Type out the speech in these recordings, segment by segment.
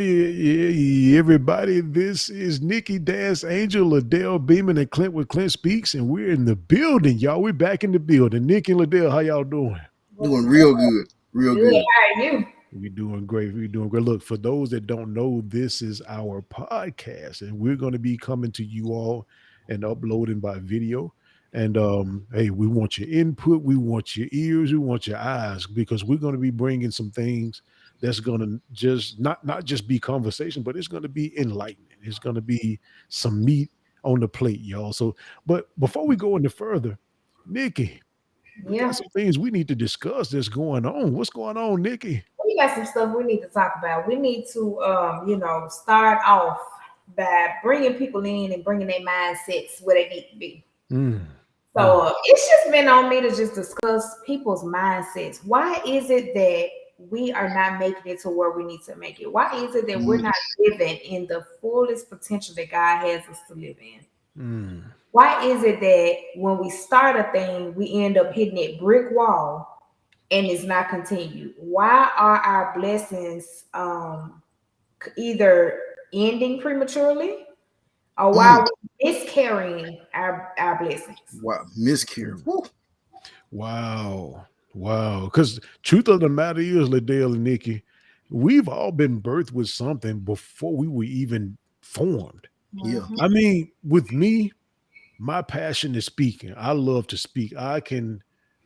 Everybody, this is Nikki Dance Angel, Liddell Beeman, and Clint with Clint Speaks, and we're in the building, y'all. We're back in the building. Nikki and Liddell, how y'all doing? What's Doing good? real good, real Good. good. How are you? We're doing great. We're doing great. Look, for those that don't know, this is our podcast, and we're going to be coming to you all and uploading by video. And hey, we want your input, we want your ears, we want your eyes, because we're going to be bringing some things that's going to just not just be conversation, but it's going to be enlightening. It's going to be some meat on the plate, y'all. So, but before we go any further, Nikki, we got Yeah. some things we need to discuss that's going on. What's going on, Nikki? We got some stuff we need to talk about. We need to, start off by bringing people in and bringing their mindsets where they need to be. Mm, So mm, it's just been on me to just discuss people's mindsets. Why is it that we are not making it to where we need to make it? Why is it that we're Mm, not living in the fullest potential that God has us to live in? mm. Why is it that when we start a thing, we end up hitting that brick wall and it's not continued? Why are our blessings either ending prematurely or why mm. are we miscarrying our blessings? Wow, miscarriage. Woo. Wow. Wow. Because truth of the matter is, Liddell and Nikki, we've all been birthed with something before we were even formed. Yeah. Mhm. I mean, with me, my passion is speaking. I love to speak. I can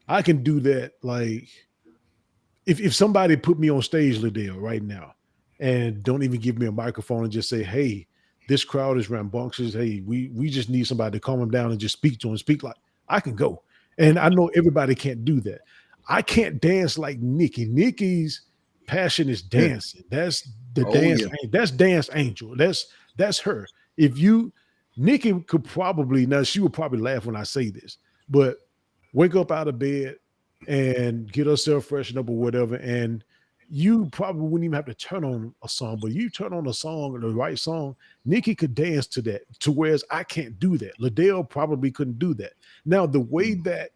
do that. Like if somebody put me on stage, Liddell, right now, and don't even give me a microphone and just say, "Hey, this crowd is rambunctious. Hey, we just need somebody to calm them down and just speak to them. Speak like I can go." And I know everybody can't do that. I can't dance like Nikki. Nikki's passion is Yeah. dancing. That's the Oh dance. yeah. That's dance angel. That's her. If you Nikki could probably now she would probably laugh when I say this, but wake up out of bed and get herself freshened up or whatever. And you probably wouldn't even have to turn on a song, but you turn on a song, the right song, Nikki could dance to that, to whereas I can't do that. Liddell probably couldn't do that. Now, the way Mm. that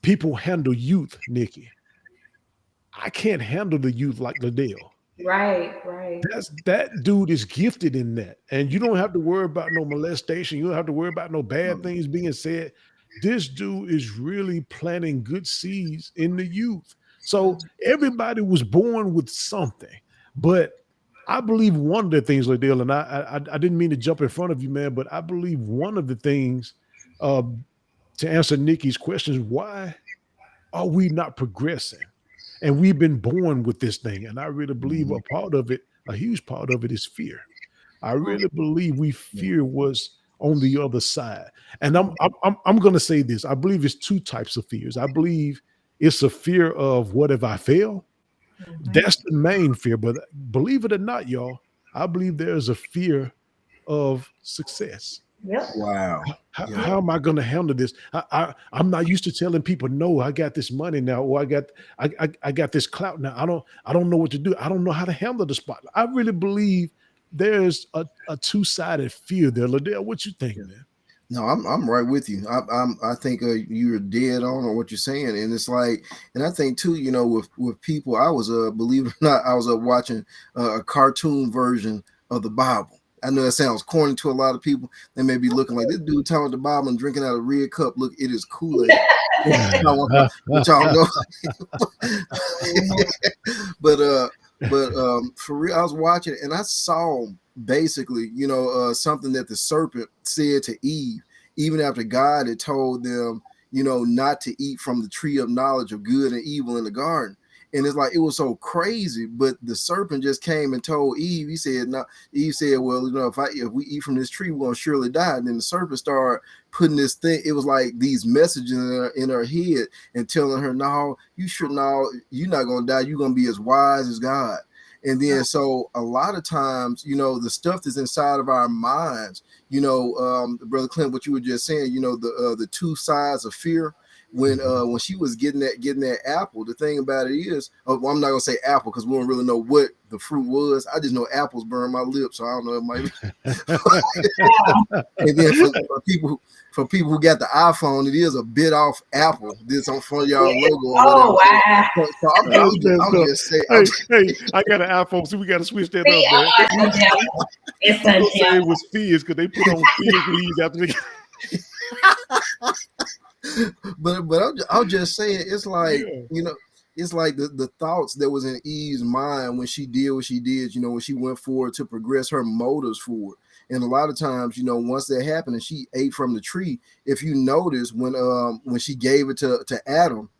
people handle youth, Nikki, I can't handle the youth like Liddell. Right, right. That dude is gifted in that. And you don't have to worry about no molestation. You don't have to worry about no bad Um, things being said. This dude is really planting good seeds in the youth. So everybody was born with something. But I believe one of the things, Ladale, and I didn't mean to jump in front of you, man, but I believe one of the things uh, to answer Nikki's question is why are we not progressing? And we've been born with this thing. And I really believe mhm. a part of it, a huge part of it is fear. I Mhm. really believe we Yeah. fear what's on the other side. And I'm going to say this. I believe it's two types of fears. I believe it's a fear of what if I fail? Mhm. That's the main fear. But believe it or not, y'all, I believe there's a fear of success. Yep. Wow. Yeah. Yep. How am I going to handle this? I'm not used to telling people no. I got this money now, or I got this clout now. I don't know what to do. I don't know how to handle the spot. I really believe there's a two sided fear there. Liddell, what you think, Yeah. man? No, I'm right with you. I think you're dead on what you're saying, and it's like, and I think too, with people, I was believe it or not, I was watching a cartoon version of the Bible. I know that sounds corny to a lot of people. They may be looking like this dude talking the Bible and drinking out of red cup. Look, it is Kool-Aid. Which y'all know. but for real, I was watching it and I saw basically, something that the serpent said to Eve, even after God had told them, not to eat from the tree of knowledge of good and evil in the garden. And it's like it was so crazy, but the serpent just came and told Eve. He said, "No." Eve said, "Well, if we eat from this tree, we're gonna surely die." And then the serpent started putting this thing. It was like these messages in her head and telling her, "No, you should know. You're not gonna die. You're gonna be as wise as God." And then, so a lot of times, the stuff that's inside of our minds, Brother Clint, what you were just saying, the two sides of fear. when she was getting that apple. The thing about it is, well, I'm not gonna say apple because we don't really know what the fruit was. I just know apples burn my lips, so I don't know. It might be. And then for people who got the iPhone, it is a bit off apple. This on front of y'all logo. Oh wow! So I'm just saying. Hey, I got an iPhone, so we got to switch that up, man. It's say it was Fizz because they put on Fizz leaves after they. But I'll just say it. It's like it's like the thoughts that was in Eve's mind when she did what she did. When she went forward to progress, her motives forward. And a lot of times, once that happened and she ate from the tree, if you notice when she gave it to Adam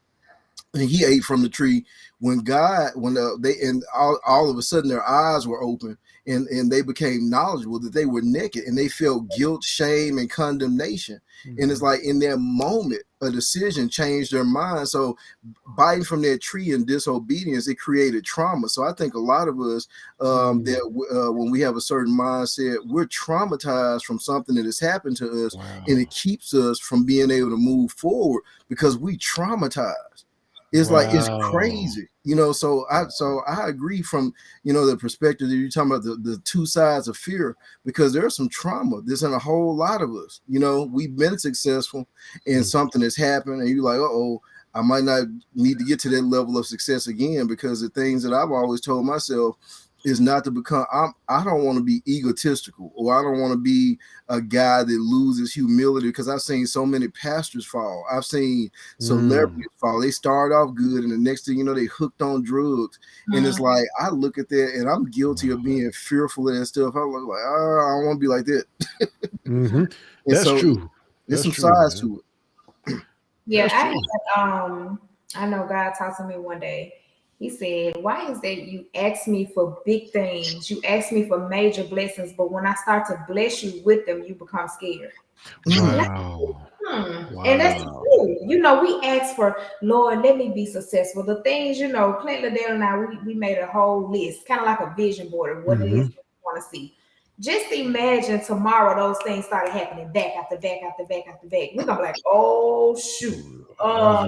and he ate from the tree, when all of a sudden their eyes were open and they became knowledgeable that they were naked and they felt guilt, shame, and condemnation. Mm-hmm. And it's like in that moment, a decision changed their mind. So biting from that tree in disobedience, it created trauma. So I think a lot of us when we have a certain mindset, we're traumatized from something that has happened to us. Wow. And it keeps us from being able to move forward because we traumatized. It's like it's crazy, So I agree from the perspective that you're talking about the two sides of fear, because there's some trauma. There's in a whole lot of us. We've been successful and something has happened, and you're like, I might not need to get to that level of success again, because the things that I've always told myself is not to become. I don't want to be egotistical, or I don't want to be a guy that loses humility, because I've seen so many pastors fall. I've seen celebrities fall. They start off good, and the next thing you know, they hooked on drugs. And it's like, I look at that, and I'm guilty of being fearful of that stuff. I look like, I don't want to be like that. That's true. There's some sides to it. Yeah, I know God talked to me one day. He said, why is that you ask me for big things? You ask me for major blessings, but when I start to bless you with them, you become scared. Wow. And that's true. We ask for, Lord, let me be successful. The things, Clint Liddell and I, we made a whole list, kind of like a vision board of what it is we want to see. Just imagine tomorrow those things started happening back after back after back after back. We're gonna be like, oh shoot. Yeah.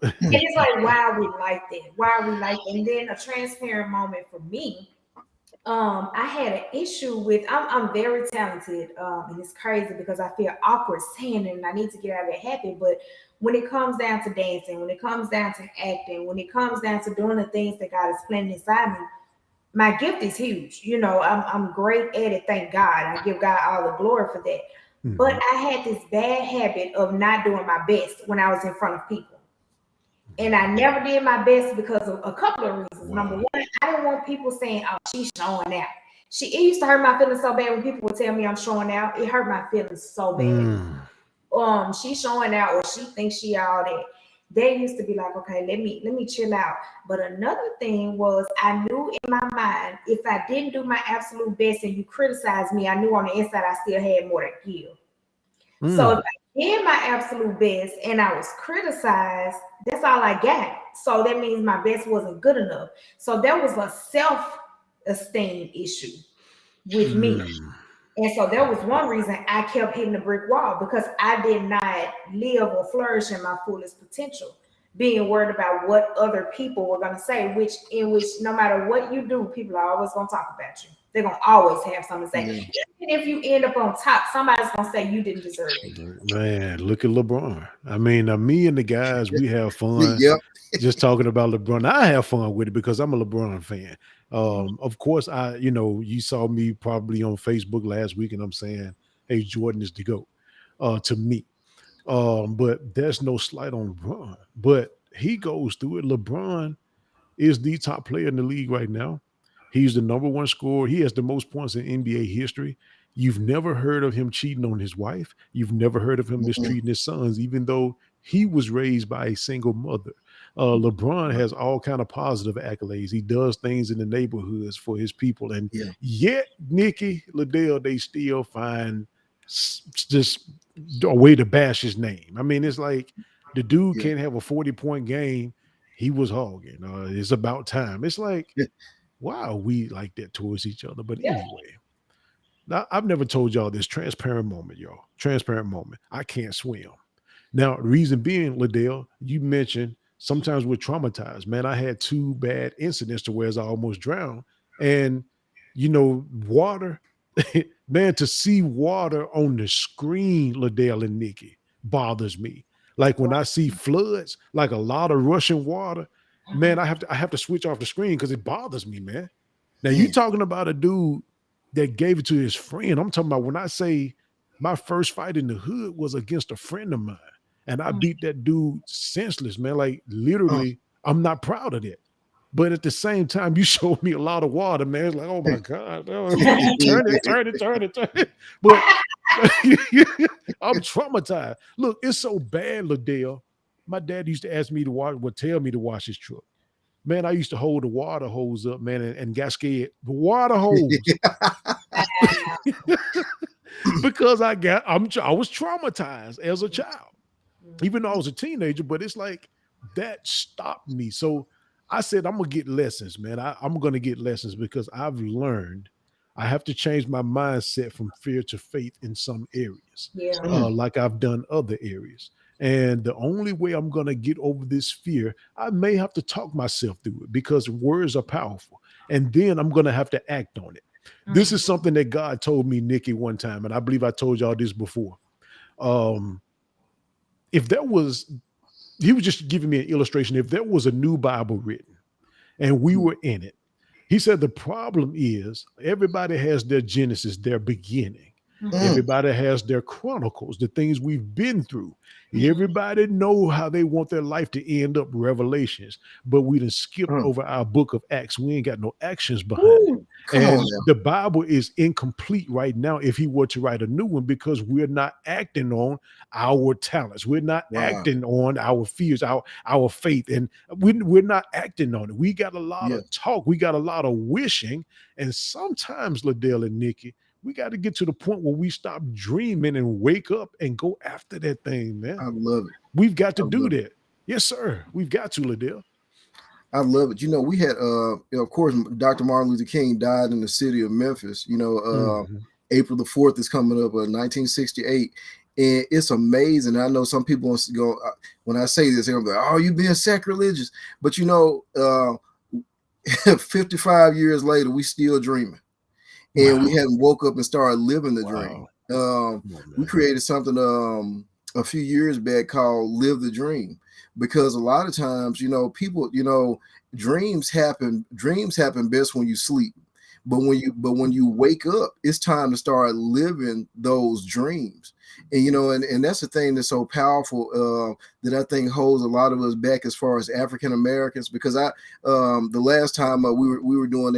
And it's like, why are we like that? Why are we like that? And then a transparent moment for me. I had an issue with. I'm very talented, and it's crazy because I feel awkward saying it, and I need to get out of that habit. But when it comes down to dancing, when it comes down to acting, when it comes down to doing the things that God is planning inside me, my gift is huge. I'm great at it. Thank God. I give God all the glory for that. But I had this bad habit of not doing my best when I was in front of people. And I never did my best because of a couple of reasons. Wow. Number one, I didn't want people saying, oh, she's showing out. It used to hurt my feelings so bad when people would tell me I'm showing out. It hurt my feelings so bad. She's showing out, or she thinks she all that. They used to be like, okay, let me chill out. But another thing was, I knew in my mind, if I didn't do my absolute best and you criticized me, I knew on the inside I still had more to give. So if I did my absolute best and I was criticized, that's all I got. So that means my best wasn't good enough. So there was a self-esteem issue with me. And so there was one reason I kept hitting the brick wall, because I did not live or flourish in my fullest potential, being worried about what other people were going to say, which no matter what you do, people are always going to talk about you. They're going to always have something to say. Even if you end up on top, somebody's going to say you didn't deserve it. Man, look at LeBron. I mean, me and the guys, we have fun just talking about LeBron. I have fun with it because I'm a LeBron fan. Of course, you saw me probably on Facebook last week, and I'm saying, hey, Jordan is the GOAT to me. But there's no slight on LeBron. But he goes through it. LeBron is the top player in the league right now. He's the number one scorer. He has the most points in NBA history. You've never heard of him cheating on his wife. You've never heard of him mistreating his sons, even though he was raised by a single mother. LeBron has all kind of positive accolades. He does things in the neighborhoods for his people. And yet, Nikki Liddell, they still find just a way to bash his name. I mean, it's like the dude can't have a 40-point game. He was hogging. It's about time. It's like, why are we like that towards each other? But anyway, now, I've never told y'all this transparent moment, y'all. Transparent moment. I can't swim. Now, the reason being, Liddell, you mentioned sometimes we're traumatized. Man, I had two bad incidents to where I almost drowned. And, water, man, to see water on the screen, Liddell and Nikki, bothers me. Like when I see floods, like a lot of rushing water, man, I have to switch off the screen because it bothers me, man. Now you talking about a dude that gave it to his friend. I'm talking about when I say my first fight in the hood was against a friend of mine, and I beat that dude senseless, man. Like literally, I'm not proud of that. But at the same time, you showed me a lot of water, man. It's like, oh my God, turn it. But I'm traumatized. Look, it's so bad, Liddell. My dad used to ask me to watch, would tell me to wash his truck. Man, I used to hold the water hose up, man, and got scared. The water hose. Because I was traumatized as a child, even though I was a teenager, but it's like that stopped me. So I said, I'm gonna get lessons, man. I'm gonna get lessons because I've learned I have to change my mindset from fear to faith in some areas, Yeah. like I've done other areas. And the only way I'm gonna get over this fear, I may have to talk myself through it because words are powerful. And then I'm gonna have to act on it. This is something that God told me, Nikki, one time, and I believe I told y'all this before. If there was, he was just giving me an illustration. If there was a new Bible written and we were in it, he said the problem is everybody has their Genesis, their beginning. Everybody has their chronicles, the things we've been through. Everybody know how they want their life to end up, Revelations, but we done skipped over our book of Acts. We ain't got no actions behind it. And the Bible is incomplete right now if he were to write a new one because we're not acting on our talents. We're not acting on our fears, our faith, and we're not acting on it. We got a lot of talk. We got a lot of wishing. And sometimes, Liddell and Nikki, we got to get to the point where we stop dreaming and wake up and go after that thing, man. I love it. We've got to do that. Yes, sir. We've got to, Liddell. I love it. We had, of course, Dr. Martin Luther King died in the city of Memphis. April the 4th is coming up, 1968. And it's amazing. I know some people go, when I say this, they're going to be like, oh, you being sacrilegious. But, 55 years later, we still dreaming. And we hadn't woke up and started living the dream. We created something a few years back called Live the Dream, because a lot of times, people, dreams happen best when you sleep. But when you wake up, it's time to start living those dreams. And and that's the thing that's so powerful that I think holds a lot of us back as far as African Americans. Because the last time we were doing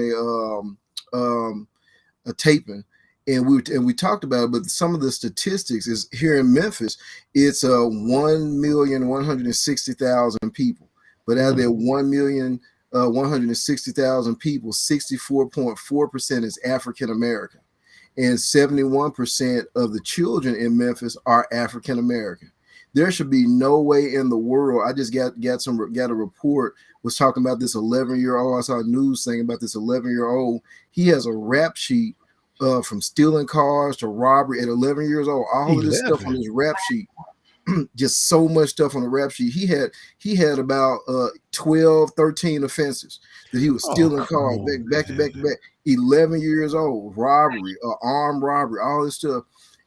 a taping, and we talked about it, but some of the statistics is here in Memphis, it's 1,160,000 people. But out of that 1,160,000 people, 64.4% is African American, and 71% of the children in Memphis are African American. There should be no way in the world. I just got a report was talking about this 11-year-old. I saw a news thing about this 11-year-old. He has a rap sheet from stealing cars to robbery at 11 years old. All of this stuff on his rap sheet. Just so much stuff on the rap sheet. He had about 12, 13 offenses that he was stealing cars back to back. 11 years old, robbery, armed robbery, all this stuff.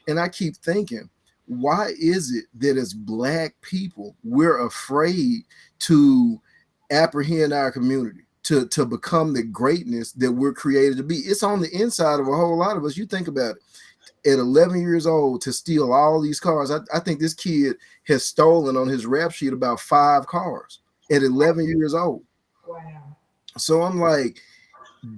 And I keep thinking, why is it that as Black people, we're afraid to apprehend our community, to become the greatness that we're created to be? It's on the inside of a whole lot of us. You think about it. At 11 years old, to steal all these cars. I think this kid has stolen on his rap sheet about 5 cars at 11 years old. Wow. So I'm like,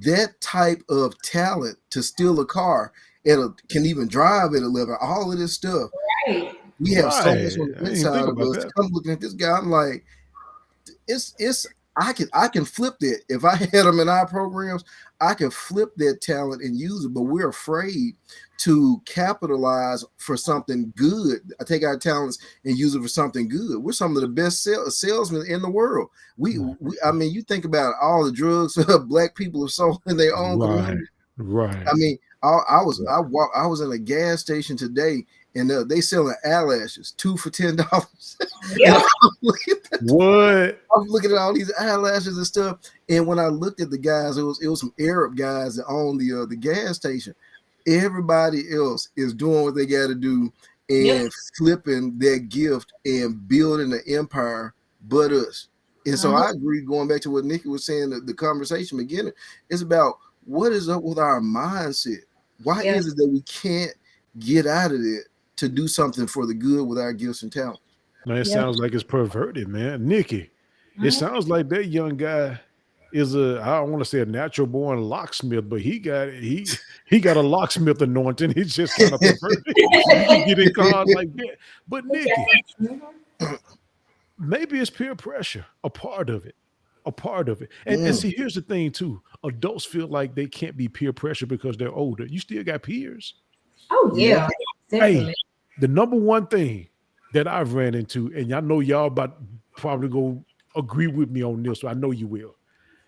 that type of talent to steal a car can even drive at 11, all of this stuff. Right. We have so much on the inside of us. I'm looking at this guy, I'm like, I can flip that. If I had them in our programs, I can flip that talent and use it, but we're afraid to capitalize for something good. I take our talents and use it for something good. We're some of the best salesmen in the world. I mean, you think about all the drugs Black people have sold in their own community. Right. I mean, I was in a gas station today, and they selling eyelashes 2 for $10. Yeah. What? I was looking at all these eyelashes and stuff, and when I looked at the guys, it was some Arab guys that own the gas station. Everybody else is doing what they got to do and flipping their gift and building an empire, but us. And so I agree. Going back to what Nikki was saying, the conversation beginning is about what is up with our mindset. Why is it that we can't get out of it to do something for the good with our gifts and talents? Man, it sounds like it's perverted, man. Nikki, it sounds like that young guy is I don't want to say a natural born locksmith, but he got a locksmith anointing. He's just kind of perverted. He can get in cars like that. But Nikki, maybe it's peer pressure, a part of it. And see, here's the thing too. Adults feel like they can't be peer pressure because they're older. You still got peers. Oh yeah. Hey, the number one thing that I've ran into, and I know y'all about probably go agree with me on this, so I know you will.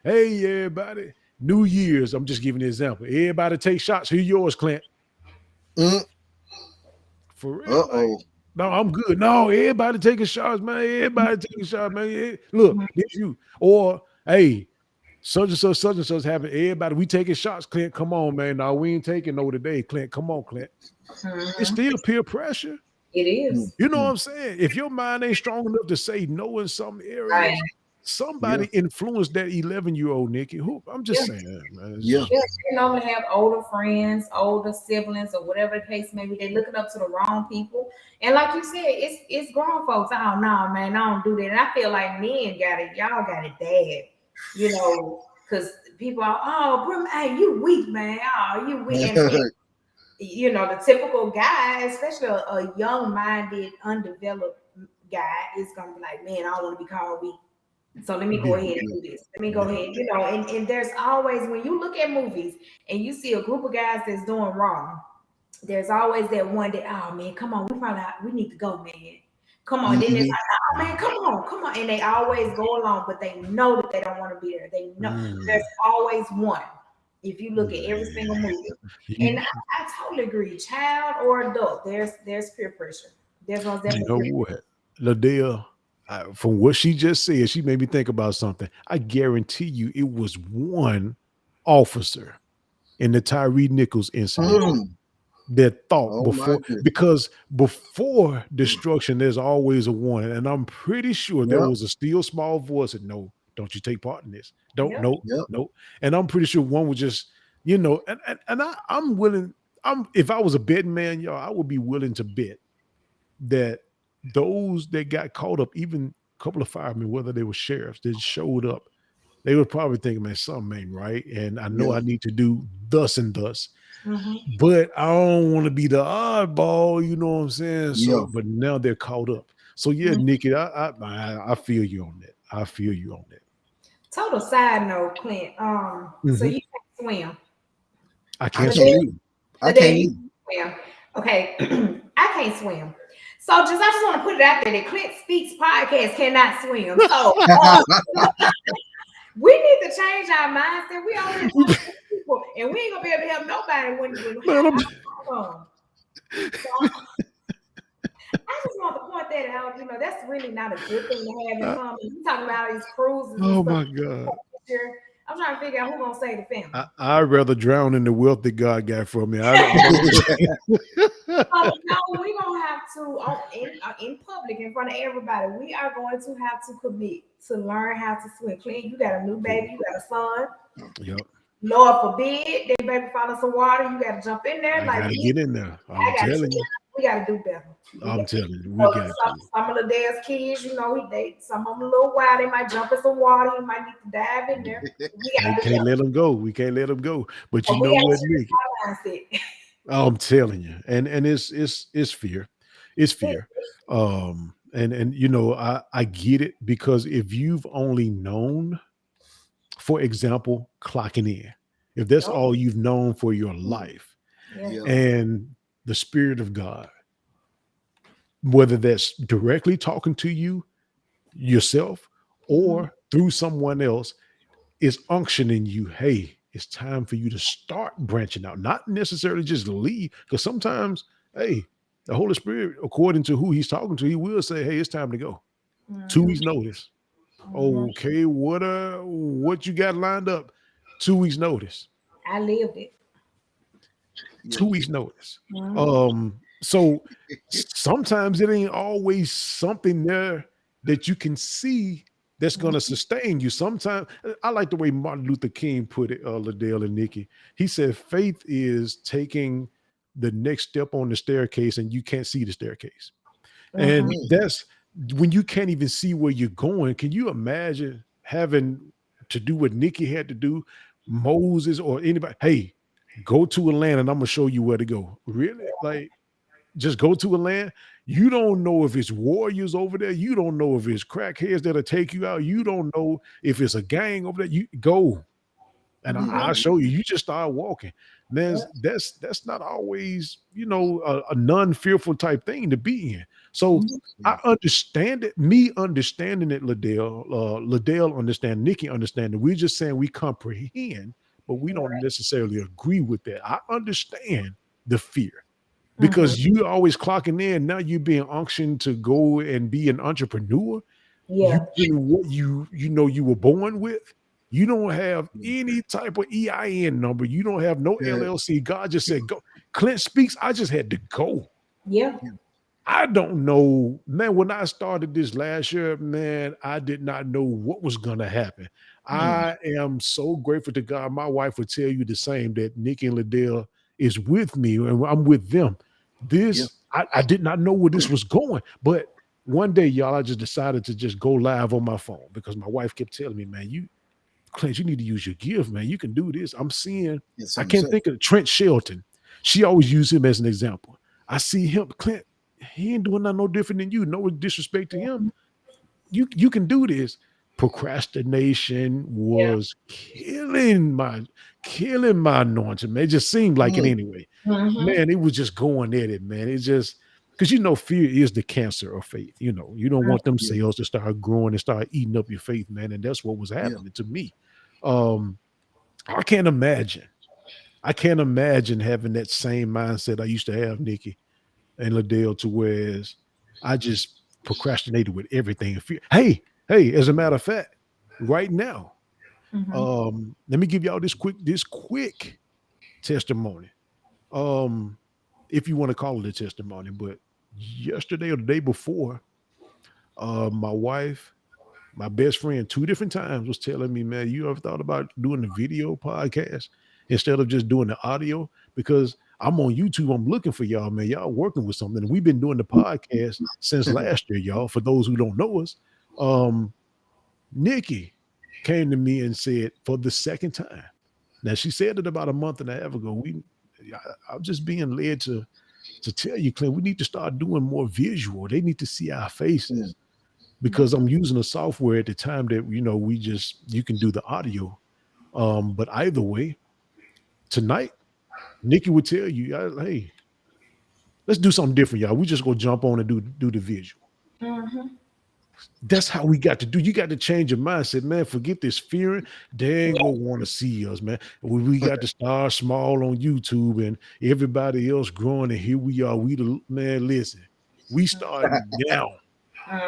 Hey, everybody, New Year's, I'm just giving an example. Everybody take shots. Here yours, Clint. For real. Like, no, I'm good. No, everybody taking shots, man. Everybody taking shots, man. Look, it's you. Or, hey, such and such having everybody. We taking shots, Clint. Come on, man. No, we ain't taking no today, Clint. Come on, Clint. It's still peer pressure. It is. You know what I'm saying? If your mind ain't strong enough to say no in some areas, somebody influenced that 11-year-old Nikki. Who I'm just saying, man. They normally have older friends, older siblings, or whatever the case may be. They're looking up to the wrong people. And like you said, it's grown folks. Oh no, man, I don't do that. And I feel like men got it, y'all got it bad, you know, because people are, oh, bro, hey, you weak, man. Oh, you weak. And, you know, the typical guy, especially a young-minded, undeveloped guy, is gonna be like, man, I don't want to be called weak. So let me go ahead and do this. Let me go ahead, you know, and there's always, when you look at movies and you see a group of guys that's doing wrong, there's always that one that, oh man, come on, we need to go, man. Come on. Then it's like, oh man, come on. And they always go along, but they know that they don't want to be there. They know there's always one. If you look at every single movie. And I totally agree. Child or adult, there's peer pressure. There's no You know what? Ladea, from what she just said, she made me think about something. I guarantee you it was one officer in the Tyree Nichols incident that thought because before destruction, there's always a warning. And I'm pretty sure there was a still small voice that, no, don't you take part in this. No. And I'm pretty sure one was just, you know, and I'm willing, if I was a betting man, y'all, I would be willing to bet that those that got caught up, even a couple of firemen, whether they were sheriffs, that showed up, they were probably thinking, man, something ain't right. And I know I need to do thus and thus. But I don't want to be the oddball, you know what I'm saying? So, but now they're caught up. So Nikki, I feel you on that. I feel you on that. Total side note, Clint. So you can't swim. I can't swim. I can't swim. Okay, I can't swim. So I just want to put it out there that Clint Speaks podcast cannot swim. So we need to change our mindset. We already people, and we ain't gonna be able to help nobody when so I just want to point that out. You know, that's really not a good thing to have in common. You talking about these cruises. Oh my God. I'm trying to figure out who's gonna save the family. I'd rather drown in the wealth that God got for me. No, we're gonna have to in public, in front of everybody. We are going to have to commit to learn how to swim. Clint, you got a new baby, you got a son. Yep. Lord forbid that baby fall in some water. You got to jump in there. I gotta get in there. I'm telling you. We got to do better. I'm telling you. We got some of the dad's kids, you know, some of them a little wild. They might jump in some water. You might need to dive in there. We can't let them go. We can't let them go. But you know what, Nick? I'm telling you. And it's fear. It's fear. And you know, I get it, because if you've only known, for example, clocking in, if that's all you've known for your life, and the Spirit of God, whether that's directly talking to you yourself or through someone else, is unctioning you, hey, it's time for you to start branching out, not necessarily just leave. Because sometimes, hey, the Holy Spirit, according to who he's talking to, he will say, hey, it's time to go. 2 weeks notice. Okay, what you got lined up? 2 weeks notice. I lived it. 2 weeks notice. So sometimes it ain't always something there that you can see that's going to sustain you. Sometimes I like the way Martin Luther King put it, Liddell and Nikki. He said faith is taking the next step on the staircase and you can't see the staircase. And that's when you can't even see where you're going. Can you imagine having to do what Nikki had to do, Moses or anybody? Hey, go to a land and I'm gonna show you where to go. Really? Like, just go to a land. You don't know if it's warriors over there. You don't know if it's crackheads that'll take you out. You don't know if it's a gang over there. You go. And I'll show you. You just start walking. Man, that's not always, a non-fearful type thing to be in. So I understand it. Me understanding it, Liddell understand, Nikki understand it. We're just saying we comprehend, but we don't necessarily agree with that. I understand the fear because you always clocking in. Now you're being unctioned to go and be an entrepreneur. Yeah. What you were born with. You don't have any type of EIN number. You don't have no LLC. God just said, go. Clint Speaks, I just had to go. Yeah. I don't know, man. When I started this last year, man, I did not know what was going to happen. I am so grateful to God. My wife would tell you the same, that Nikki and Liddell is with me and I'm with them. I did not know where this was going. But one day, y'all, I just decided to just go live on my phone because my wife kept telling me, man, Clint, you need to use your gift, man. You can do this. I'm seeing, I can't think of Trent Shelton. She always used him as an example. I see him, Clint, he ain't doing nothing no different than you. No disrespect to him. You can do this. Procrastination was killing my anointing, man. It just seemed like it anyway. Man, it was just going at it, man. It just, because fear is the cancer of faith. You don't want them cells to start growing and start eating up your faith, man. And that's what was happening to me. I can't imagine having that same mindset I used to have, Nikki and Liddell, to whereas I just procrastinated with everything. Hey, as a matter of fact, right now, let me give y'all this quick testimony. If you want to call it a testimony, but yesterday or the day before, my wife, my best friend, 2 different times was telling me, man, you ever thought about doing the video podcast instead of just doing the audio? Because I'm on YouTube, I'm looking for y'all, man. Y'all working with something. We've been doing the podcast since last year, y'all. For those who don't know us, Nikki came to me and said for the second time. Now, she said it about a month and a half ago. I'm just being led to tell you, Clint, we need to start doing more visual. They need to see our faces because I'm using a software at the time that, you can do the audio. But either way, tonight, Nikki would tell you, hey, let's do something different, y'all. We just go jump on and do the visual. That's how we got to do. You got to change your mindset, man. Forget this fearing. They ain't gonna want to see us, man. We got to start small on YouTube and everybody else growing, and here we are. Man, listen, we starting now.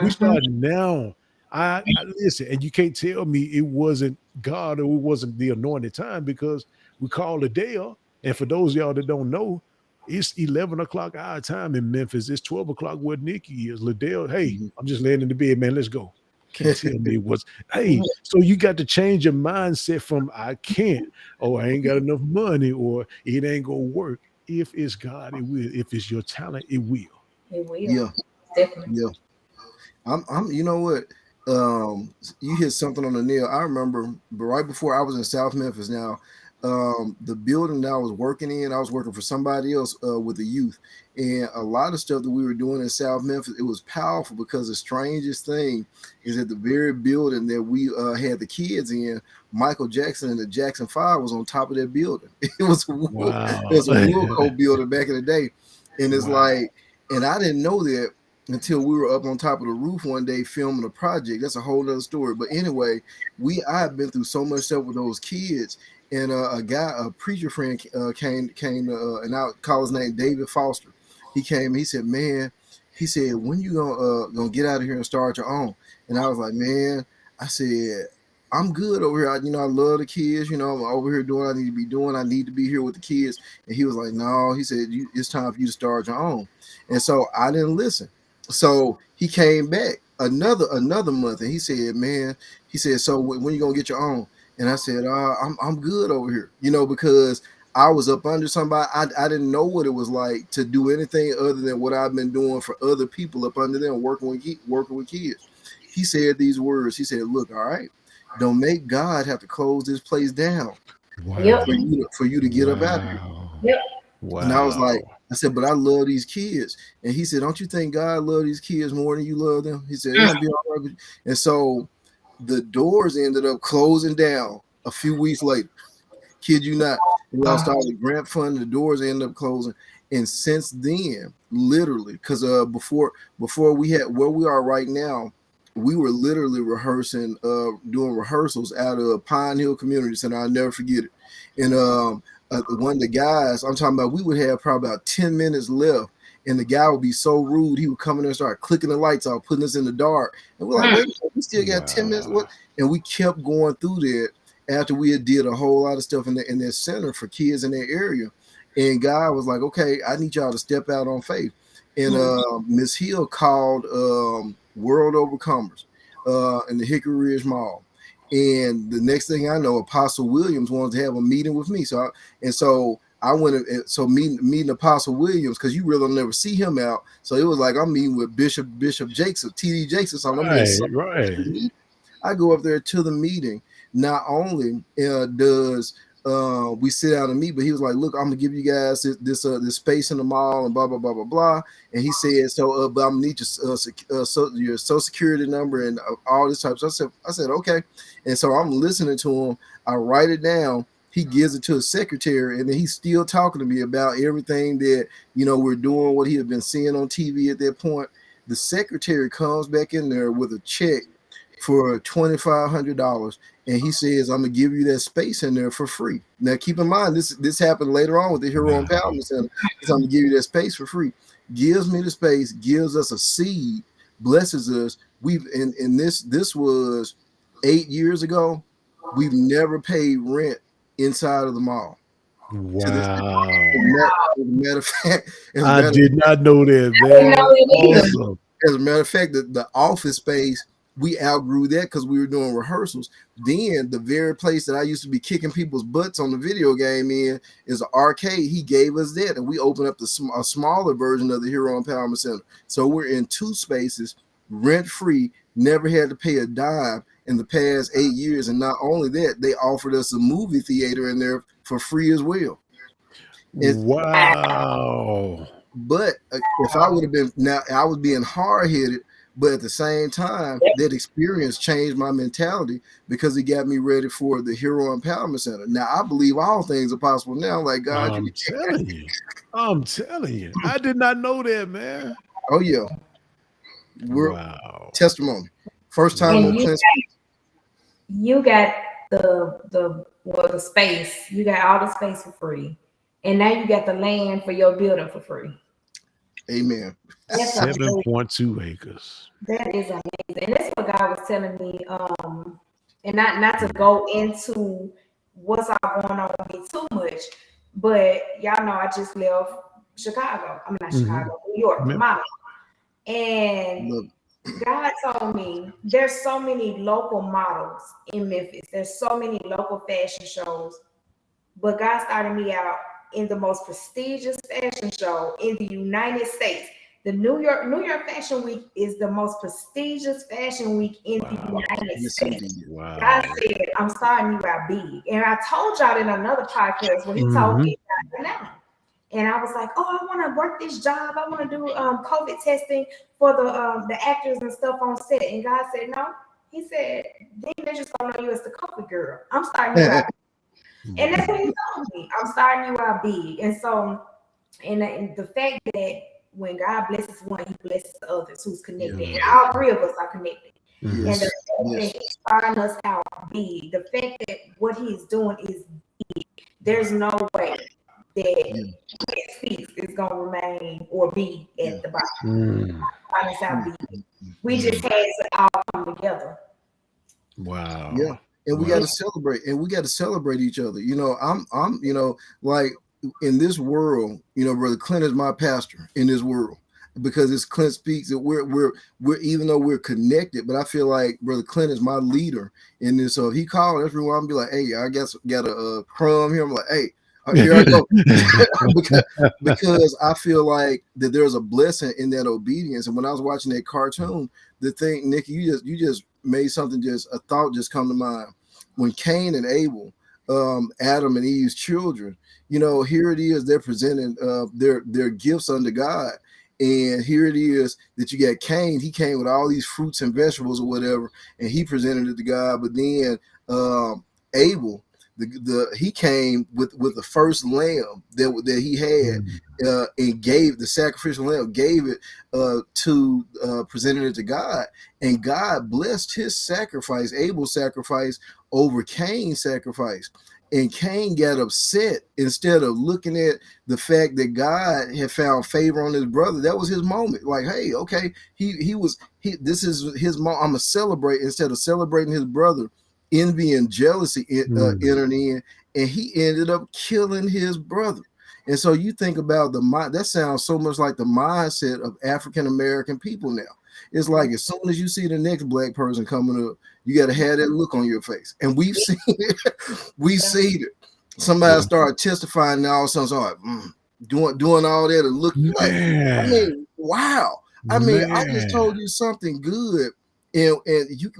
We starting now. I listen, and you can't tell me it wasn't God or it wasn't the anointed time, because we call the day up. And for those of y'all that don't know, it's 11 o'clock our time in Memphis. It's 12 o'clock where Nikki is. Liddell, hey, I'm just laying in the bed, man. Let's go. Can't tell me it was. Hey, so you got to change your mindset from I can't, or I ain't got enough money, or it ain't gonna work. If it's God, it will. If it's your talent, it will. It will. Yeah, Definitely. yeah. I'm. You know what? You hit something on the nail. I remember, but right before I was in South Memphis. Now, the building that I was working in, I was working for somebody else with the youth, and a lot of stuff that we were doing in South Memphis, it was powerful because the strangest thing is that the very building that we had the kids in, Michael Jackson and the Jackson 5 was on top of that building. It was a Wilco building back in the day, and it's like, and I didn't know that until we were up on top of the roof one day filming a project. That's a whole nother story. But anyway, I have been through so much stuff with those kids. and a preacher friend came and I'll call his name David Foster. He came. He said, "Man," he said, "when you gonna get out of here and start your own?" And I was like, "Man," I said, "I'm good over here. I love the kids. I'm over here doing what I need to be doing. I need to be here with the kids." And he was like, "No," he said, "It's time for you to start your own." And so I didn't listen. So he came back another month, and he said, "Man," he said, "So when you gonna get your own?" And I said, I'm good over here, because I was up under somebody. I didn't know what it was like to do anything other than what I've been doing for other people up under them, working with kids. He said these words. He said, "Look, all right, don't make God have to close this place down Yep. for you to get up out of here." Yep. Wow. And I was like, I said, "But I love these kids." And he said, "Don't you think God love these kids more than you love them?" He said, "It's gonna be all right with you." And so the doors ended up closing down a few weeks later. Kid you not. We lost all the grant fund. The doors ended up closing. And since then, literally, because before we had where we are right now, we were literally rehearsing, doing rehearsals out of Pine Hill Community Center. I'll never forget it. And one of the guys I'm talking about, we would have probably about 10 minutes left. And the guy would be so rude. He would come in there and start clicking the lights off, putting us in the dark. And we're like, "Wait, we still got 10 minutes." What? And we kept going through that after we had did a whole lot of stuff in that center for kids in that area. And God was like, "Okay, I need y'all to step out on faith." And Miss Hill called World Overcomers in the Hickory Ridge Mall. And the next thing I know, Apostle Williams wanted to have a meeting with me. So I went, so meeting Apostle Williams, because you really don't never see him out. So it was like I'm meeting with Bishop Jakes, TD Jakes or something. Right. I go up there to the meeting. Not only does we sit down and meet, but he was like, "Look, I'm gonna give you guys this space in the mall and blah blah blah blah blah." And he said, "So, but I'm gonna need your social security number and all this type." So I said, "Okay." And so I'm listening to him. I write it down. He gives it to his secretary, and then he's still talking to me about everything that we're doing, what he had been seeing on TV at that point. The secretary comes back in there with a check for $2,500, and he says, "I'm gonna give you that space in there for free." Now, keep in mind, this happened later on with the Hero Empowerment Center. He's "I'm gonna give you that space for free." Gives me the space, gives us a seed, blesses us. This was 8 years ago. We've never paid rent inside of the mall. Wow. As a matter of fact, I did not know that, man. Awesome. As a matter of fact, the office space, we outgrew that because we were doing rehearsals. Then the very place that I used to be kicking people's butts on the video game in is an arcade. He gave us that, and we opened up a smaller version of the Hero Empowerment Center. So we're in 2 spaces, rent free, never had to pay a dime in the past 8 years. And not only that, they offered us a movie theater in there for free as well. Wow. But if I would have been, now I was being hard-headed, but at the same time, that experience changed my mentality because it got me ready for the Hero Empowerment Center. Now I believe all things are possible now. Like God, I'm telling you, I did not know that, man. Oh yeah, wow. Testimony. First time on you got the space. You got all the space for free, and now you got the land for your building for free. Amen. 7.2 acres. That is amazing, and that's what God was telling me. And not to go into what's all going on with me too much, but y'all know I just left Chicago. I'm not Chicago, New York, Mama. And God told me there's so many local models in Memphis. There's so many local fashion shows, but God started me out in the most prestigious fashion show in the United States. The New York Fashion Week is the most prestigious fashion week in the United States. Wow. God said, "I'm starting you out big." And I told y'all in another podcast when he told me that now. And I was like, "Oh, I want to work this job. I want to do COVID testing for the actors and stuff on set." And God said, "No." He said, "Then they're just gonna know you as the COVID girl. I'm starting you out big." And that's what he told me. I'm starting you out big. And so, and the fact that when God blesses one, he blesses the others who's connected. And all 3 of us are connected. And the fact that he's starting us out big, the fact that what he's doing is there's no way that Yeah. Clint Speaks is gonna remain or be at the bottom. Honest, we just had to all come together. Wow. Yeah. And we got to celebrate, and we got to celebrate each other. You know, I'm, you know, like in this world, you know, Brother Clint is my pastor in this world because it's Clint Speaks that we're even though we're connected, but I feel like Brother Clint is my leader in this. So if he called everyone, I'm be like, hey, I guess got a crumb here. I'm like, hey, here I go. because I feel like that there's a blessing in that obedience. And when I was watching that cartoon, the thing, Nikki, you just made something, just a thought just come to mind. When Cain and Abel, Adam and Eve's children, you know, here it is, they're presenting their gifts unto God. And here it is that you got Cain, he came with all these fruits and vegetables or whatever, and he presented it to God. But then Abel, he came with the first lamb that he had, and gave the sacrificial lamb, gave it to presented it to God, and God blessed his sacrifice, Abel's sacrifice, over Cain's sacrifice. And Cain got upset instead of looking at the fact that God had found favor on his brother. That was his moment. Like, hey, okay, this is his moment. I'm gonna celebrate instead of celebrating his brother. Envy and jealousy entered in, and he ended up killing his brother. And so you think about that sounds so much like the mindset of African American people now. It's like as soon as you see the next black person coming up, you got to have that look on your face. And we've seen it. We've seen it. Somebody started testifying now, all of a sudden, doing all that and looking like, I mean, wow. I mean, I just told you something good. And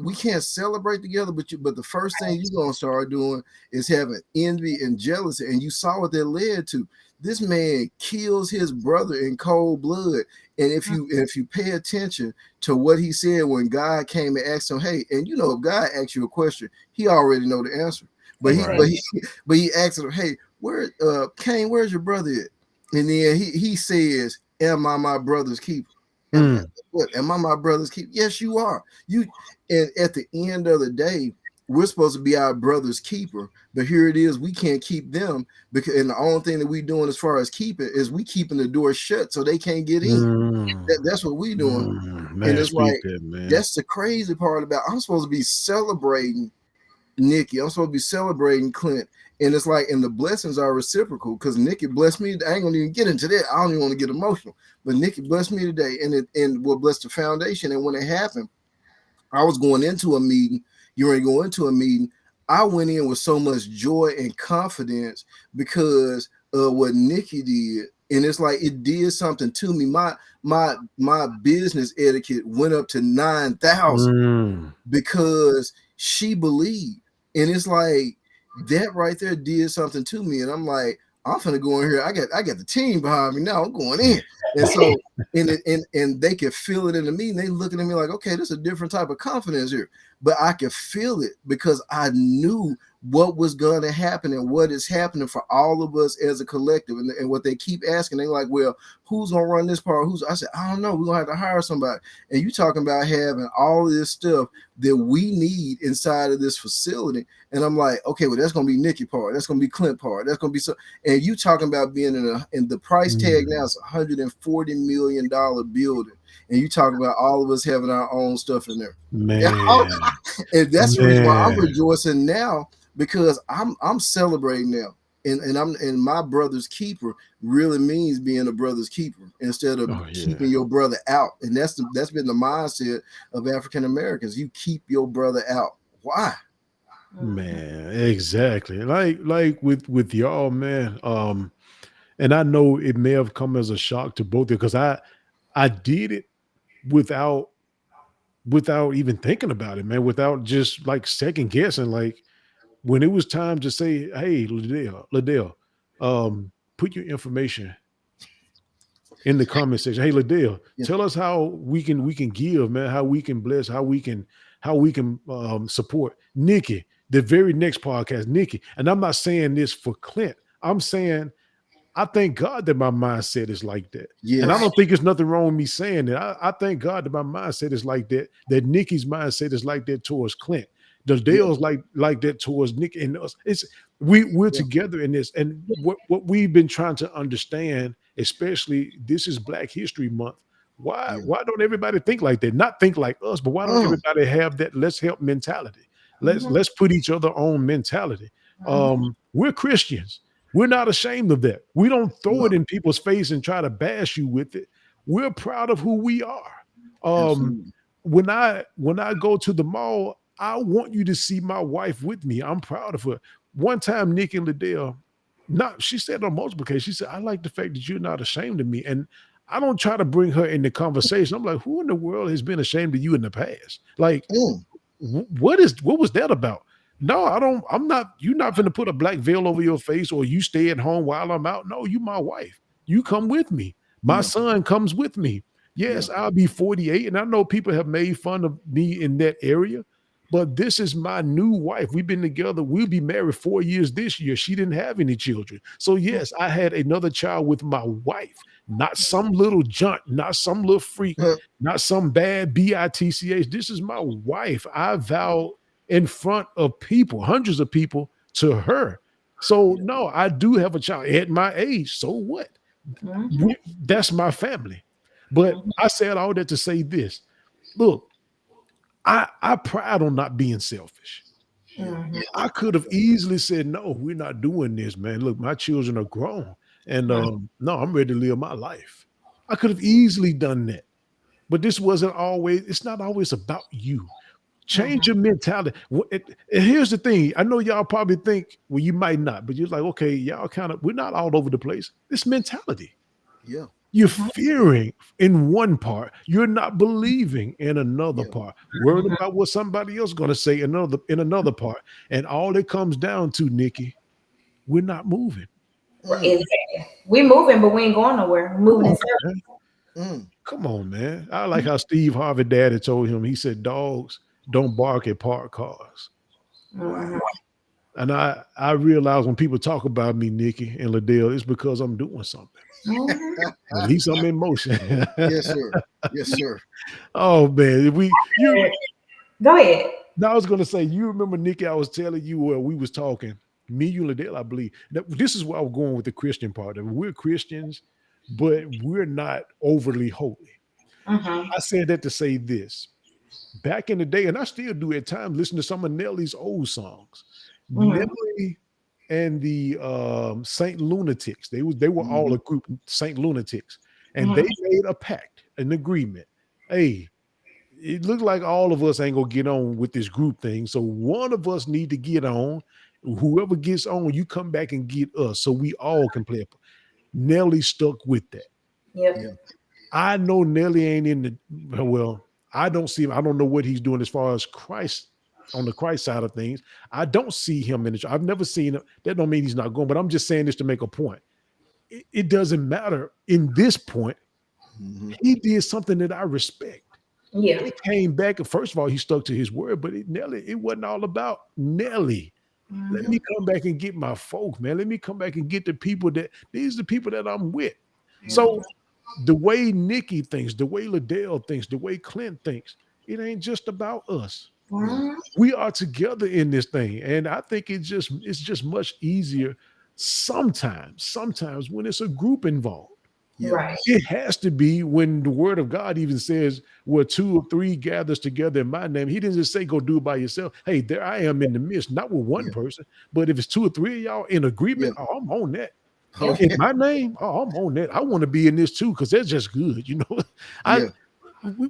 we can't celebrate together, but the first thing you're gonna start doing is having envy and jealousy. And you saw what that led to. This man kills his brother in cold blood. And if you pay attention to what he said when God came and asked him, hey, and you know, if God asks you a question, he already know the answer. But he asked him, hey, Cain, where's your brother at? And then he says, am I my brother's keeper? Am I my brother's keeper? Yes, you are. And at the end of the day, we're supposed to be our brother's keeper, but here it is, we can't keep them and the only thing that we're doing as far as keeping is we keeping the door shut so they can't get in. That's what we're doing. And it's like that's the crazy part about I'm supposed to be celebrating Nikki. I'm supposed to be celebrating Clint. And it's like, and the blessings are reciprocal because Nikki blessed me. I ain't gonna even get into that. I don't even want to get emotional, but Nikki blessed me today, and will bless the foundation. And when it happened, I was going into a meeting. You ready to go into a meeting? I went in with so much joy and confidence because of what Nikki did, and it's like it did something to me. My business etiquette went up to 9,000 because she believed, and it's like that right there did something to me. And I'm like, I'm finna go in here. I got the team behind me now. I'm going in. And so and they could feel it in the meeting. They looking at me like, okay, this is a different type of confidence here. But I could feel it because I knew what was going to happen and what is happening for all of us as a collective. And what they keep asking, they like, well, who's gonna run this part? I said, I don't know. We're gonna have to hire somebody. And you talking about having all of this stuff that we need inside of this facility. And I'm like, okay, well, that's gonna be Nikki part. That's gonna be Clint part. That's gonna be so. And you talking about being in the price tag now is $140 million building. And you talk about all of us having our own stuff in there. Man. And that's the reason why I'm rejoicing now, because I'm celebrating now. And my brother's keeper really means being a brother's keeper instead of keeping your brother out. And that's been the mindset of African Americans. You keep your brother out. Why? Man, exactly. Like with y'all, man. And I know it may have come as a shock to both of you because I did it without even thinking about it, man, without just like second guessing. Like when it was time to say, hey, Liddell, put your information in the comment section. Hey, Liddell, tell us how we can give, man, how we can bless, how we can support Nikki. The very next podcast, Nikki. And I'm not saying this for Clint. I'm saying I thank God that my mindset is like that. Yes. And I don't think there's nothing wrong with me saying that. I thank God that my mindset is like that, that Nikki's mindset is like that towards Clint. Dale's like that towards Nick and us. we're Yeah. together in this. And what we've been trying to understand, especially this is Black History Month. Why Yeah. don't everybody think like that? Not think like us, but why don't everybody have that let's help mentality? Let's put each other on mentality. We're Christians. We're not ashamed of that. We don't throw it No. in people's face and try to bash you with it. We're proud of who we are. Absolutely. When I go to the mall, I want you to see my wife with me. I'm proud of her. One time, Nikki and Liddell, she said on multiple occasions, she said, I like the fact that you're not ashamed of me. And I don't try to bring her in the conversation. I'm like, who in the world has been ashamed of you in the past? Like, Mm. what was that about? No, I'm not. You're not going to put a black veil over your face, or you stay at home while I'm out. No, you my wife. You come with me. My Yeah. son comes with me. Yes, I'll be 48, and I know people have made fun of me in that area, but this is my new wife. We've been together. We'll be married 4 years this year. She didn't have any children. So yes, I had another child with my wife, not some little junt, not some little freak, not some bad bitch. This is my wife. I vow in front of people, hundreds of people, to her. So no, I do have a child at my age. So what? That's my family. But I said all that to say this. Look, I pride on not being selfish. I could have easily said, no, we're not doing this, man. Look, my children are grown. And no, I'm ready to live my life. I could have easily done that. But this wasn't always, it's not always about you. Change your mentality. And here's the thing. I know y'all probably think, well, you might not, but you're like, okay, y'all we're not all over the place. It's mentality. Yeah. You're fearing in one part. You're not believing in another part. Worried about what somebody else is going to say in another part. And all it comes down to, Nikki, we're not moving. Exactly. We're moving, but we ain't going nowhere. We're moving in circles. Come on, man. I like how Steve Harvey daddy told him, he said, dogs don't bark at parked cars. Wow. And I realize when people talk about me, Nikki and Liddell, it's because I'm doing something. At least I'm in motion. Yes, sir. Yes, sir. Oh man, Go ahead. Now I was gonna say, you remember, Nikki, I was telling you where we was talking, me, you, and Liddell, I believe. This is where I was going with the Christian part of it. We're Christians, but we're not overly holy. I said that to say this. Back in the day, and I still do at times, listen to some of Nelly's old songs. Nelly and the Saint Lunatics, they were all a group, Saint Lunatics, and they made a pact, an agreement. Hey, it looked like all of us ain't gonna get on with this group thing, so one of us need to get on. Whoever gets on, you come back and get us, so we all can play. Nelly stuck with that. Yep. I know Nelly ain't in the well. I don't know what he's doing as far as Christ, on the Christ side of things. I don't see him in the. I've never seen him. That don't mean he's not going, but I'm just saying this to make a point. It doesn't matter in this point. He did something that I respect. Yeah. He came back, and first of all, he stuck to his word, but Nelly, it wasn't all about Nelly. Let me come back and get my folk, man. Let me come back and get the people these are the people that I'm with. So the way Nikki thinks, the way Liddell thinks, the way Clint thinks, it ain't just about us. We are together in this thing. And I think it's just much easier sometimes when it's a group involved. Right. It has to be when the word of God even says, where 2 or 3 gathers together in my name. He didn't just say, go do it by yourself. Hey, there I am in the midst, not with one person, but if it's 2 or 3 of y'all in agreement, I'm on that. In my name, I'm on that. I want to be in this too, because that's just good, you know.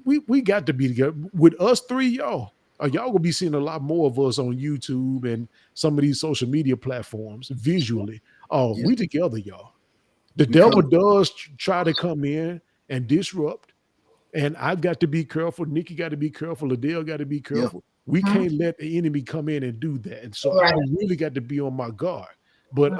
We got to be together. With us 3, y'all gonna be seeing a lot more of us on YouTube and some of these social media platforms visually. We together, y'all. The devil does try to come in and disrupt, and I've got to be careful. Nikki got to be careful. Liddell got to be careful. We can't let the enemy come in and do that. And so I really got to be on my guard. But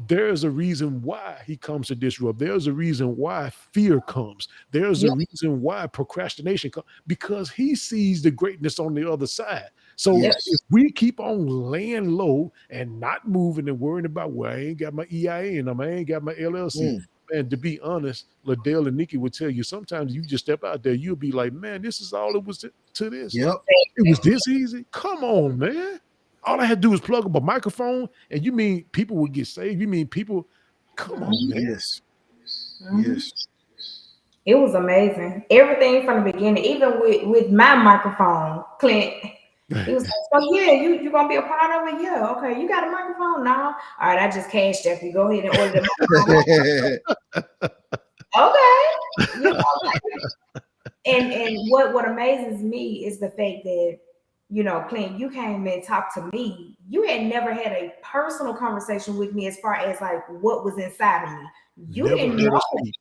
there's a reason why he comes to disrupt. There's a reason why fear comes. There's a reason why procrastination comes, because he sees the greatness on the other side. So if we keep on laying low and not moving and worrying about, well, I ain't got my EIN, I ain't got my LLC. Man, to be honest, Liddell and Nikki would tell you, sometimes you just step out there, you'll be like, man, this is all it was to this. It was this easy. Come on, man. All I had to do was plug up a microphone, and you mean people would get saved? You mean people? Come on, man. Yes. Mhm. Yes. It was amazing. Everything from the beginning, even with my microphone, Clint. He was like, "So yeah, you gonna be a part of it? Yeah, okay. You got a microphone now? All right, I just cashed up. You go ahead and order the microphone. Okay, you know, like, and what amazes me is the fact that, you know, Clint, you came and talked to me. You had never had a personal conversation with me as far as like what was inside of me. You Never didn't heard know. us speak.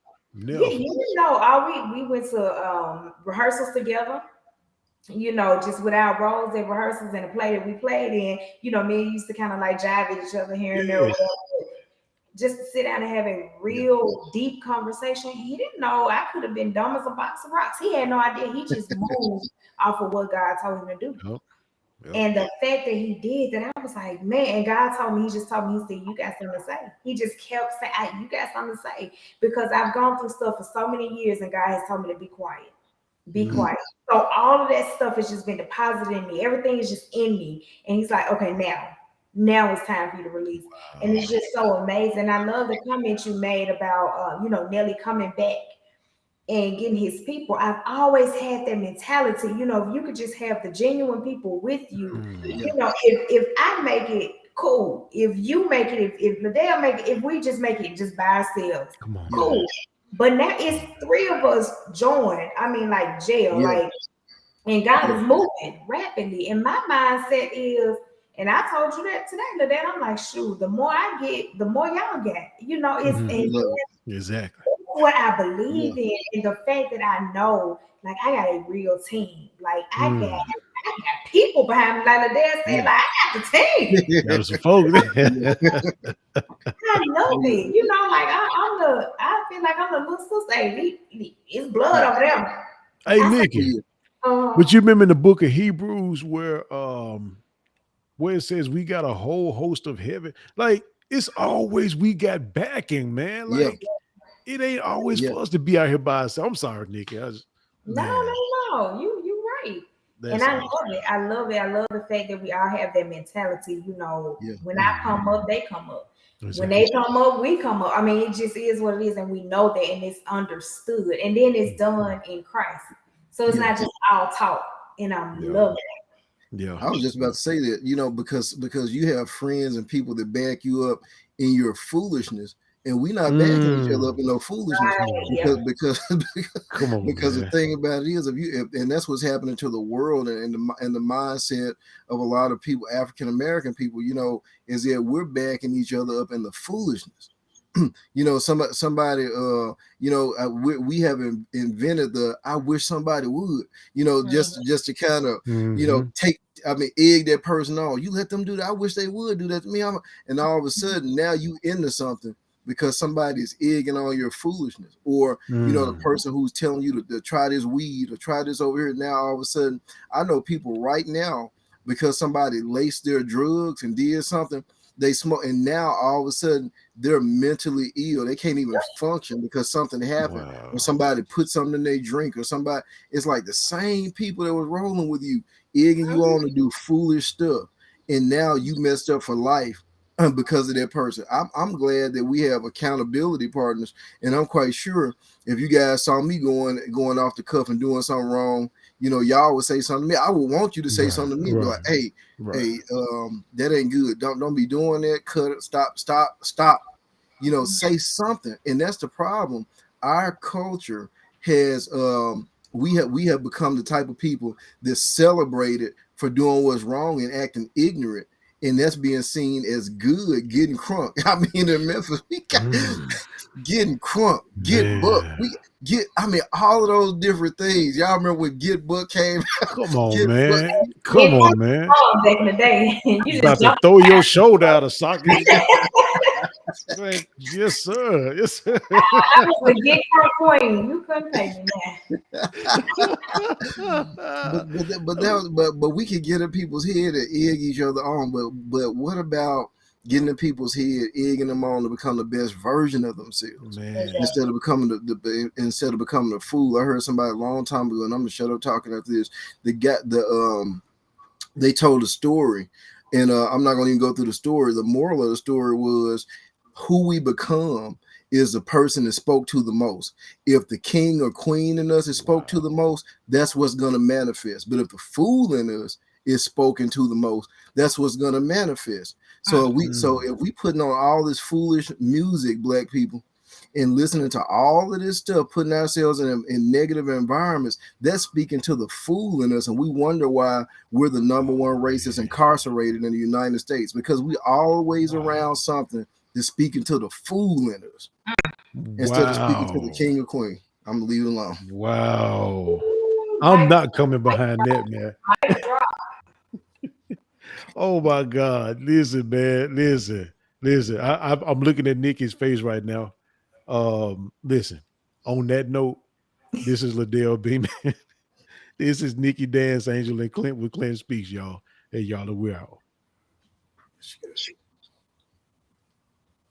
Yeah, Never. you didn't know. All we went to rehearsals together, you know, just with our roles and rehearsals and the play that we played in. You know, me and you used to kind of like jive at each other here and there, or Yeah. whatever. Just to sit down and have a real deep conversation. He didn't know I could have been dumb as a box of rocks. He had no idea. He just moved off of what God told him to do. Yep. Yep. And the fact that he did that, I was like, man, and God told me, he just told me, he said, you got something to say. He just kept saying, you got something to say. Because I've gone through stuff for so many years and God has told me to be quiet. Be Mhm. quiet. So all of that stuff has just been deposited in me. Everything is just in me. And he's like, okay, now it's time for you to release. And it's just so amazing. I love the comment you made about, you know, Nelly coming back and getting his people. I've always had that mentality. You know, if you could just have the genuine people with you, Mm. you know, if I make it, cool. If you make it, if Liddell make it, if we just make it just by ourselves, Come on, cool. man. But now it's three of us joined. I mean, like jail, Yeah. like, and God Yeah. is moving rapidly. And my mindset is, and I told you that today, Liddell, I'm like, shoot, the more I get, the more y'all get. You know, it's Mhm. and Love Exactly. what I Yeah. believe in, and the fact that I know, like, I got a real team. Like, I Mm. got people behind me. Like Liddell said, Yeah. like, I got the team. That was some folks. I love it. You know, like I feel like I'm the little sister. Hey, it's blood over there. Hey, I said, Nikki, uh, but you remember in the book of Hebrews where it says we got a whole host of heaven? Like, it's always we got backing, man. Yeah. Like, it ain't always Yeah. for us to be out here by ourselves. I'm sorry, Nikki. Man, no. You right. And that's I awesome. love it. I love it. I love the fact that we all have that mentality. You know, Yeah. when I come up, they come up. When Exactly. they come up, we come up. I mean, it just is what it is, and we know that, and it's understood, and then it's done in Christ. So it's Yeah. not just all talk, and I'm Yeah. loving Yeah. I was just about to say that, you know, because you have friends and people that back you up in your foolishness, and we not backing each other up in no foolishness it. because Come on, because the man. thing about it is, and that's what's happening to the world and the mindset of a lot of people, African American people, you know, is that we're backing each other up in the foolishness. You know, somebody, you know, we have invented the I wish somebody would, you know, just to kind of, you know, Mhm. egg that person on. You let them do that. I wish they would do that to me. And all of a sudden now you into something because somebody's egging on your foolishness, or you know, the Mm. person who's telling you to try this weed or try this over here. Now all of a sudden, I know people right now because somebody laced their drugs and did something. They smoke, and now all of a sudden they're mentally ill. They can't even function because something happened, or Wow. somebody put something in their drink, or somebody. It's like the same people that was rolling with you, egging you on to do foolish stuff, and now you messed up for life because of that person. I'm glad that we have accountability partners, and I'm quite sure if you guys saw me going off the cuff and doing something wrong, you know, y'all would say something to me. I would want you to say something to me, be like, hey, that ain't good. Don't be doing that. Cut it. Stop. You know, say something. And that's the problem. Our culture has we have become the type of people that's celebrated for doing what's wrong and acting ignorant. And that's being seen as good, getting crunk. I mean, in Memphis, we got getting crunk, get book. Man. We get, I mean, all of those different things. Y'all remember when Get Book came out? Come on, Get Book. man. Come on, man. Back in the day, you About just to jump. throw your shoulder out of socket. Like, yes, sir. Yes, sir. I was a get for queen. You couldn't pay me but we could get in people's head and egg each other on. But what about getting in people's head, egging them on to become the best version of themselves Man. instead of becoming instead of becoming a fool? I heard somebody a long time ago, and I'm gonna shut up talking after this. They told a story And I'm not going to even go through the story. The moral of the story was who we become is the person that spoke to the most. If the king or queen in us is spoke to the most, that's what's going to manifest. But if the fool in us is spoken to the most, that's what's going to manifest. So if we putting on all this foolish music, black people, and listening to all of this stuff, putting ourselves in negative environments, that's speaking to the fool in us. And we wonder why we're the number one race that's incarcerated in the United States, because we always around something that's speaking to the fool in us instead of speaking to the king or queen. I'm gonna leave it alone. Wow. I'm not coming behind that, man. Oh my God. Listen, man. Listen. I'm looking at Nikki's face right now. Listen, on that note, this is Liddell Beeman. This is Nikki Dance Angel and Clint with Clint Speaks, y'all. Hey, y'all, we're out.